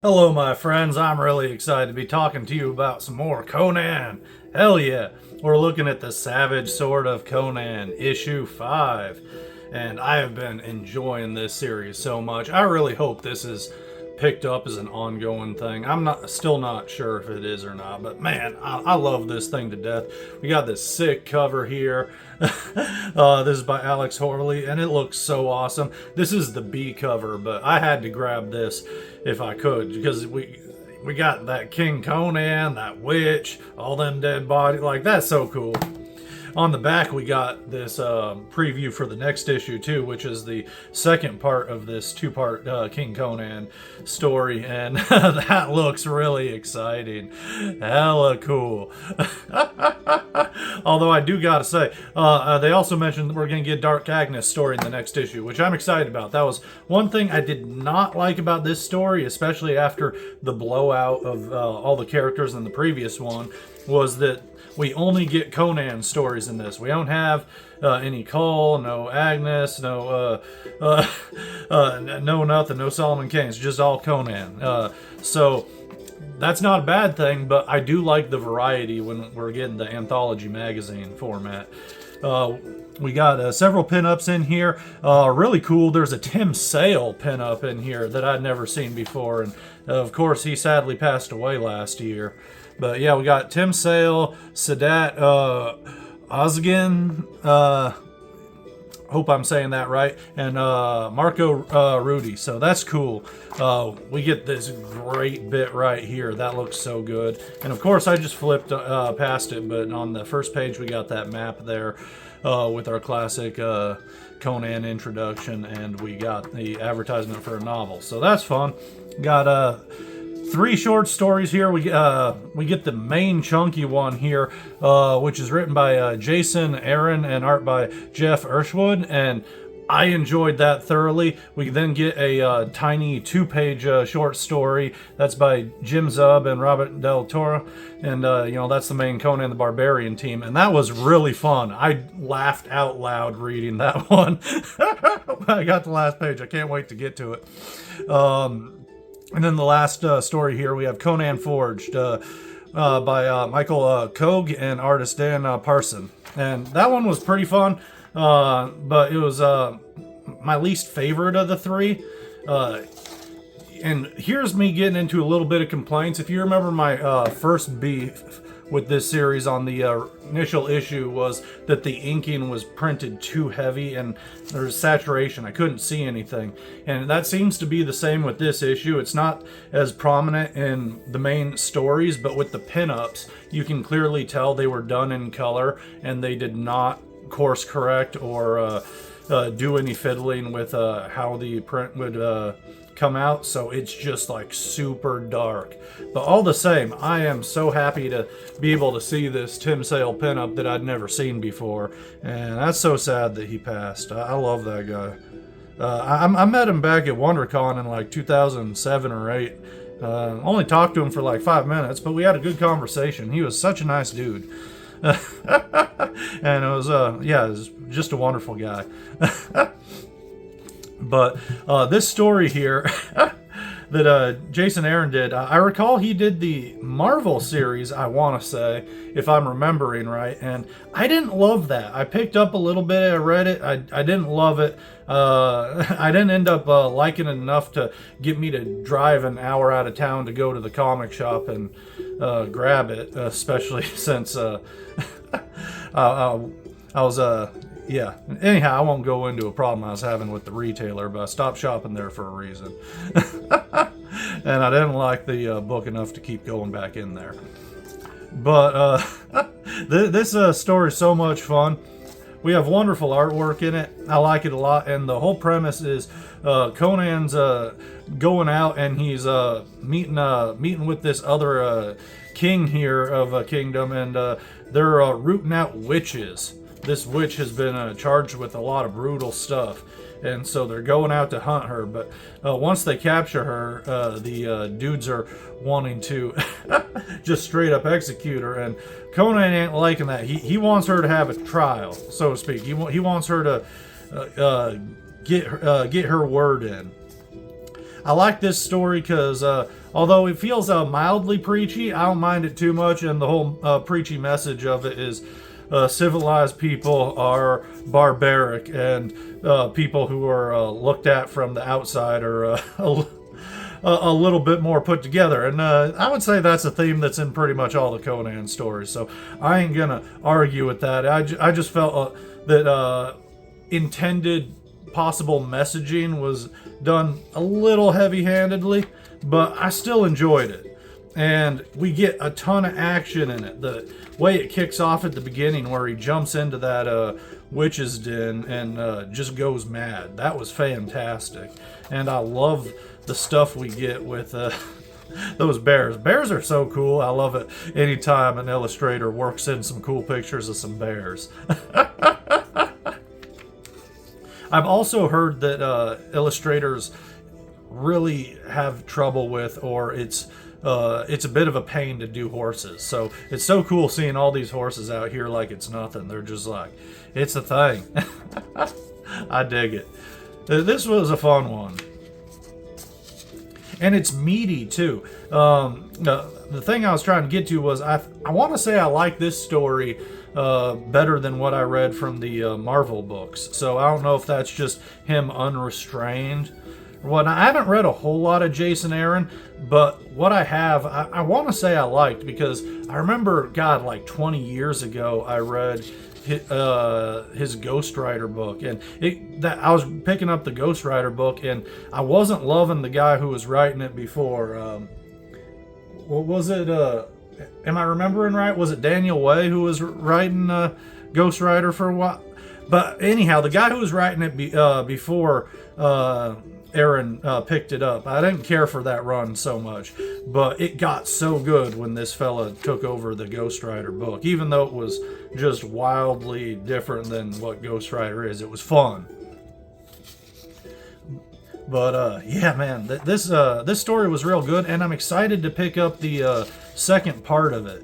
Hello, my friends. I'm really excited to be talking to you about some more Conan. Hell yeah. We're looking at the Savage Sword of Conan, issue 5. And I have been enjoying this series so much. I really hope this is picked up as an ongoing thing. Still not sure if it is or not, but man, I love this thing to death. We got this sick cover here. This is by Alex Horley, and it looks so awesome. This is the B cover, but I had to grab this if I could because we got that King Conan, that witch, all them dead bodies. Like, that's so cool. On the back, we got this preview for the next issue, too, which is the second part of this two-part King Conan story, and that looks really exciting. Hella cool. Although I do gotta say, they also mentioned that we're going to get Dark Agnes story in the next issue, which I'm excited about. That was one thing I did not like about this story, especially after the blowout of all the characters in the previous one, was that we only get Conan stories in this. We don't have any Cole, no Agnes, no nothing, no Solomon Kane. It's just all Conan. So that's not a bad thing, but I do like the variety when we're getting the anthology magazine format. We got several pinups in here. Really cool. There's a Tim Sale pinup in here that I'd never seen before, and of course he sadly passed away last year. But yeah, we got Tim Sale, Sadat Ozgen, hope I'm saying that right, and Marco Rudy. So that's cool. We get this great bit right here. That looks so good. And of course, I just flipped past it, but on the first page, we got that map there with our classic Conan introduction, and we got the advertisement for a novel. So that's fun. Got 3 short stories here. We get the main chunky one here, which is written by Jason Aaron and art by Geof Isherwood, and I enjoyed that thoroughly. We then get a tiny 2-page short story that's by Jim Zub and Roberto De La Torre, and that's the main Conan the Barbarian team, and that was really fun. I laughed out loud reading that one. I got the last page. I can't wait to get to it. And then the last story here, we have Conan Forged by Michael Kogge and artist Dan Parsons. And that one was pretty fun, but it was my least favorite of the 3. And here's me getting into a little bit of complaints. If you remember my first beef with this series on the initial issue was that the inking was printed too heavy and there's saturation. I couldn't see anything. And that seems to be the same with this issue. It's not as prominent in the main stories, but with the pinups, you can clearly tell they were done in color and they did not course correct or do any fiddling with how the print would come out, so it's just like super dark. But all the same, I am so happy to be able to see this Tim Sale pinup that I'd never seen before, and that's so sad that he passed. I love that guy. I met him back at WonderCon in like 2007 or 8. Only talked to him for like 5 minutes, but we had a good conversation. He was such a nice dude. And it was just a wonderful guy. But this story here that Jason Aaron did, I recall he did the Marvel series, I want to say, if I'm remembering right, and I didn't love that. I picked up a little bit, I read it, I didn't love it. I didn't end up liking it enough to get me to drive an hour out of town to go to the comic shop and grab it, especially since I was yeah. Anyhow, I won't go into a problem I was having with the retailer, but I stopped shopping there for a reason. And I didn't like the book enough to keep going back in there. But this story is so much fun. We have wonderful artwork in it. I like it a lot. And the whole premise is Conan's going out and he's meeting with this other king here of a kingdom, and they're rooting out witches. This witch has been charged with a lot of brutal stuff, and so they're going out to hunt her. But once they capture her, the dudes are wanting to just straight up execute her, and Conan ain't liking that. He wants her to have a trial, so to speak. He wants her to get her word in. I like this story because although it feels mildly preachy, I don't mind it too much, and the whole preachy message of it is civilized people are barbaric, and people who are looked at from the outside are a little bit more put together. And I would say that's a theme that's in pretty much all the Conan stories, so I ain't gonna argue with that. I just felt that intended possible messaging was done a little heavy-handedly, but I still enjoyed it. And we get a ton of action in it. The way it kicks off at the beginning, where he jumps into that witch's den and just goes mad, that was fantastic. And I love the stuff we get with those bears. Bears are so cool. I love it anytime an illustrator works in some cool pictures of some bears. I've also heard that illustrators really have trouble with, or it's a bit of a pain to do horses. So it's so cool seeing all these horses out here like it's nothing. They're just like, it's a thing. I dig it. This was a fun one. And it's meaty too. The thing I was trying to get to was I want to say I like this story better than what I read from the Marvel books. So I don't know if that's just him unrestrained. Well, I haven't read a whole lot of Jason Aaron, but what I have, I want to say I liked, because I remember, God, like 20 years ago, I read his Ghost Rider book, and I was picking up the Ghost Rider book, and I wasn't loving the guy who was writing it before. What was it? Am I remembering right? Was it Daniel Way who was writing Ghost Rider for a while? But anyhow, the guy who was writing it before Aaron picked it up, I didn't care for that run so much, but it got so good when this fella took over the Ghost Rider book, even though it was just wildly different than what Ghost Rider is. It was fun. But yeah, man, this story was real good, and I'm excited to pick up the second part of it.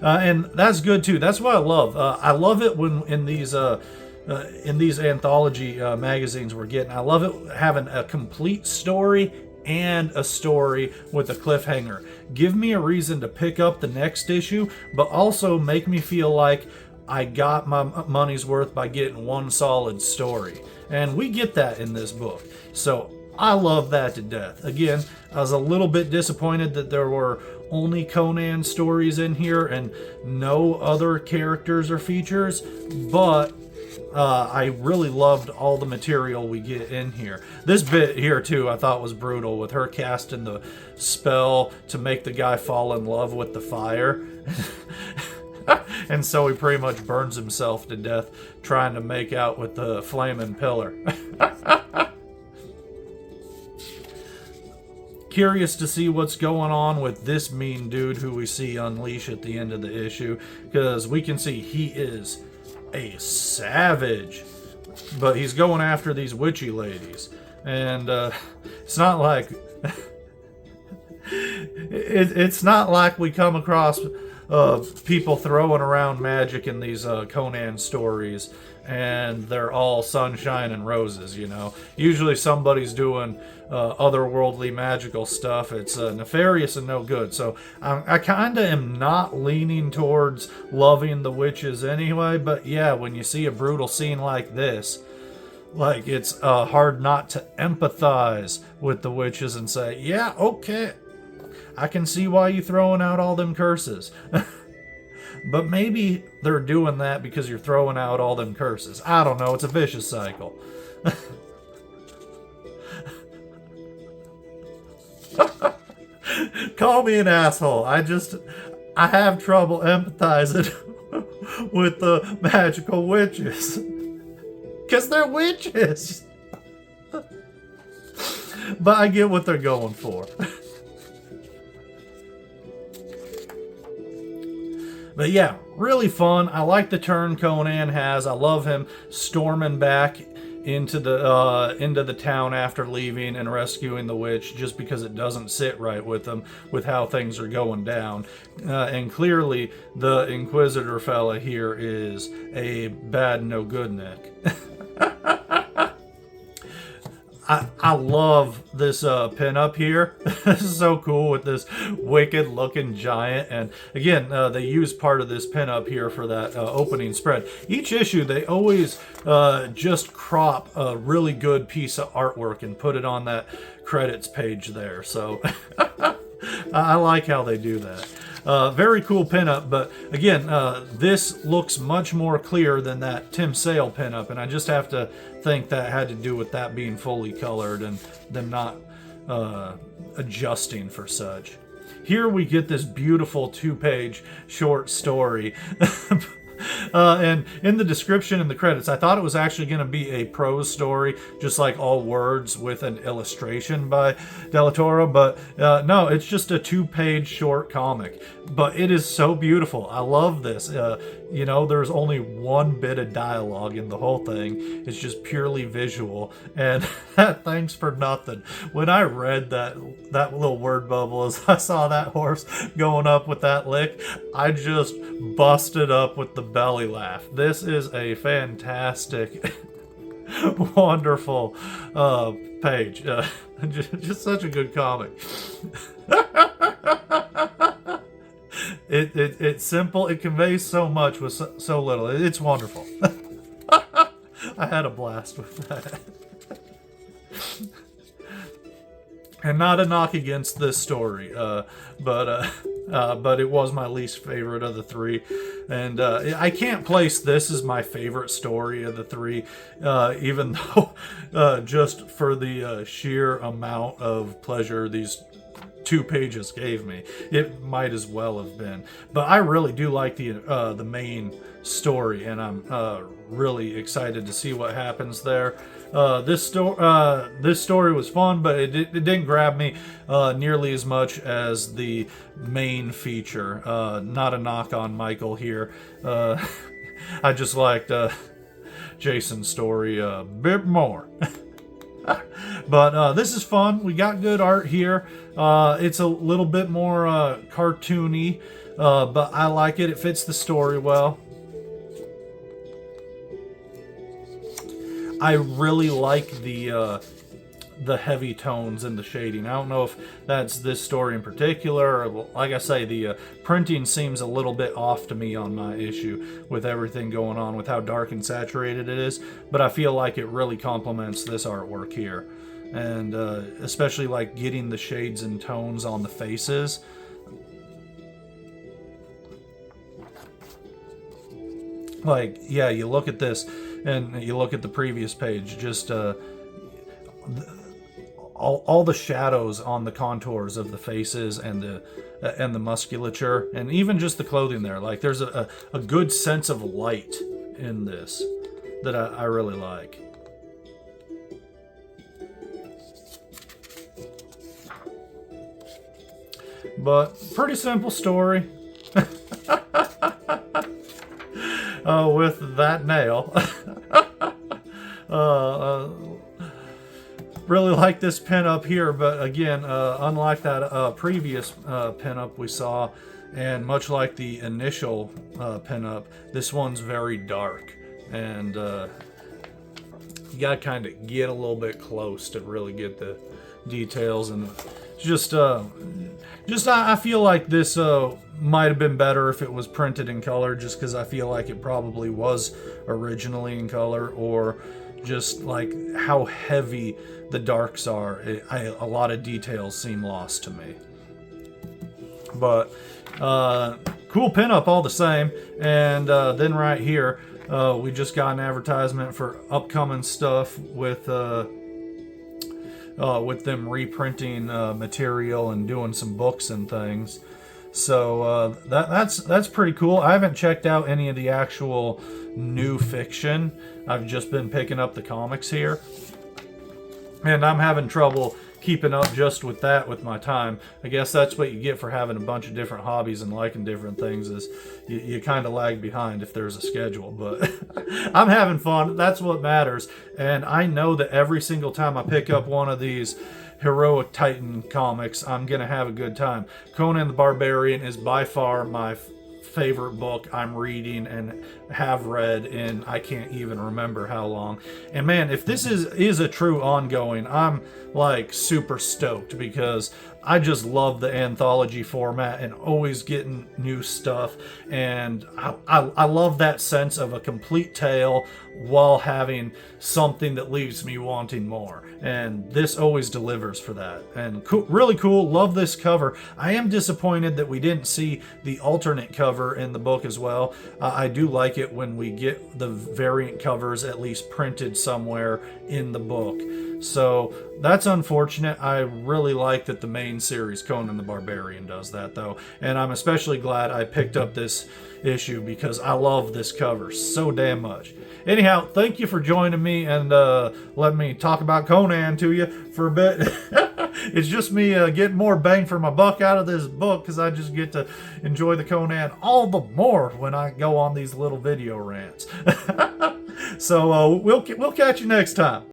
And that's good too. That's what I love. I love it when in these anthology magazines we're getting. I love it having a complete story and a story with a cliffhanger. Give me a reason to pick up the next issue, but also make me feel like I got my money's worth by getting one solid story. And we get that in this book. So I love that to death. Again, I was a little bit disappointed that there were only Conan stories in here and no other characters or features, but I really loved all the material we get in here. This bit here too I thought was brutal, with her casting the spell to make the guy fall in love with the fire. And so he pretty much burns himself to death trying to make out with the flaming pillar. Curious to see what's going on with this mean dude who we see unleash at the end of the issue, because we can see he is a savage, but he's going after these witchy ladies, and it's not like it's not like we come across people throwing around magic in these Conan stories and they're all sunshine and roses, you know. Usually somebody's doing otherworldly magical stuff. It's nefarious and no good. So I kind of am not leaning towards loving the witches anyway, but yeah, when you see a brutal scene like this, like, it's hard not to empathize with the witches and say, yeah, okay, I can see why you throwing out all them curses. But maybe they're doing that because you're throwing out all them curses. I don't know. It's a vicious cycle. Call me an asshole. I have trouble empathizing with the magical witches. Because they're witches. But I get what they're going for. But yeah, really fun. I like the turn Conan has. I love him storming back into the town after leaving and rescuing the witch, just because it doesn't sit right with him with how things are going down. And clearly the Inquisitor fella here is a bad no good Nick. I love this pinup here. This is so cool with this wicked looking giant. And again, they use part of this pinup here for that opening spread. Each issue, they always just crop a really good piece of artwork and put it on that credits page there. So I like how they do that. Very cool pinup, but again, this looks much more clear than that Tim Sale pinup, and I just have to think that had to do with that being fully colored and them not adjusting for such. Here we get this beautiful 2-page short story. And in the description and the credits, I thought it was actually going to be a prose story, just like all words with an illustration by De La Torre, but no, it's just a 2-page short comic. But it is so beautiful. I love this. You know, there's only one bit of dialogue in the whole thing. It's just purely visual, and thanks for nothing. When I read that little word bubble as I saw that horse going up with that lick, I just busted up with the belly laugh. This is a fantastic, wonderful page. Just such a good comic. It's simple. It conveys so much with so little. It's wonderful. I had a blast with that. And not a knock against this story, but it was my least favorite of the 3, and I can't place this as my favorite story of the 3, even though just for the sheer amount of pleasure these 2 pages gave me, it might as well have been. But I really do like the main story, and I'm really excited to see what happens there. This story was fun, but it didn't grab me nearly as much as the main feature. Not a knock on Michael here. I just liked Jason's story a bit more. But this is fun. We got good art here. It's a little bit more cartoony, but I like it. It fits the story well. I really like the heavy tones and the shading. I don't know if that's this story in particular, or, like I say, the printing seems a little bit off to me on my issue with everything going on with how dark and saturated it is, but I feel like it really complements this artwork here, and especially like getting the shades and tones on the faces. Like, yeah, you look at this and you look at the previous page, just all the shadows on the contours of the faces and the musculature, and even just the clothing there. Like, there's a good sense of light in this that I really like. But pretty simple story. With that nail. Really like this pinup here, but again, unlike that previous pinup we saw, and much like the initial pinup, this one's very dark, and you gotta kind of get a little bit close to really get the details. And just I feel like this might have been better if it was printed in color, just because I feel like it probably was originally in color, or just like how heavy the darks are. A lot of details seem lost to me. But cool pinup all the same. And then right here, we just got an advertisement for upcoming stuff with them reprinting material and doing some books and things. So that's pretty cool. I haven't checked out any of the actual new fiction. I've just been picking up the comics here, and I'm having trouble keeping up just with that with my time. I guess that's what you get for having a bunch of different hobbies and liking different things, is you kind of lag behind if there's a schedule. But I'm having fun. That's what matters. And I know that every single time I pick up one of these Heroic Titan comics, I'm going to have a good time. Conan the Barbarian is by far my favorite book I'm reading and have read in I can't even remember how long. And man, if this is a true ongoing, I'm like super stoked, because I just love the anthology format and always getting new stuff. And I love that sense of a complete tale while having something that leaves me wanting more. And this always delivers for that. And cool, really cool. Love this cover. I am disappointed that we didn't see the alternate cover in the book as well. I do like it when we get the variant covers at least printed somewhere in the book. So that's unfortunate. I really like that the main series, Conan the Barbarian, does that though. And I'm especially glad I picked up this issue because I love this cover so damn much. Anyhow, thank you for joining me and let me talk about Conan to you for a bit. It's just me getting more bang for my buck out of this book, because I just get to enjoy the Conan all the more when I go on these little video rants. So we'll catch you next time.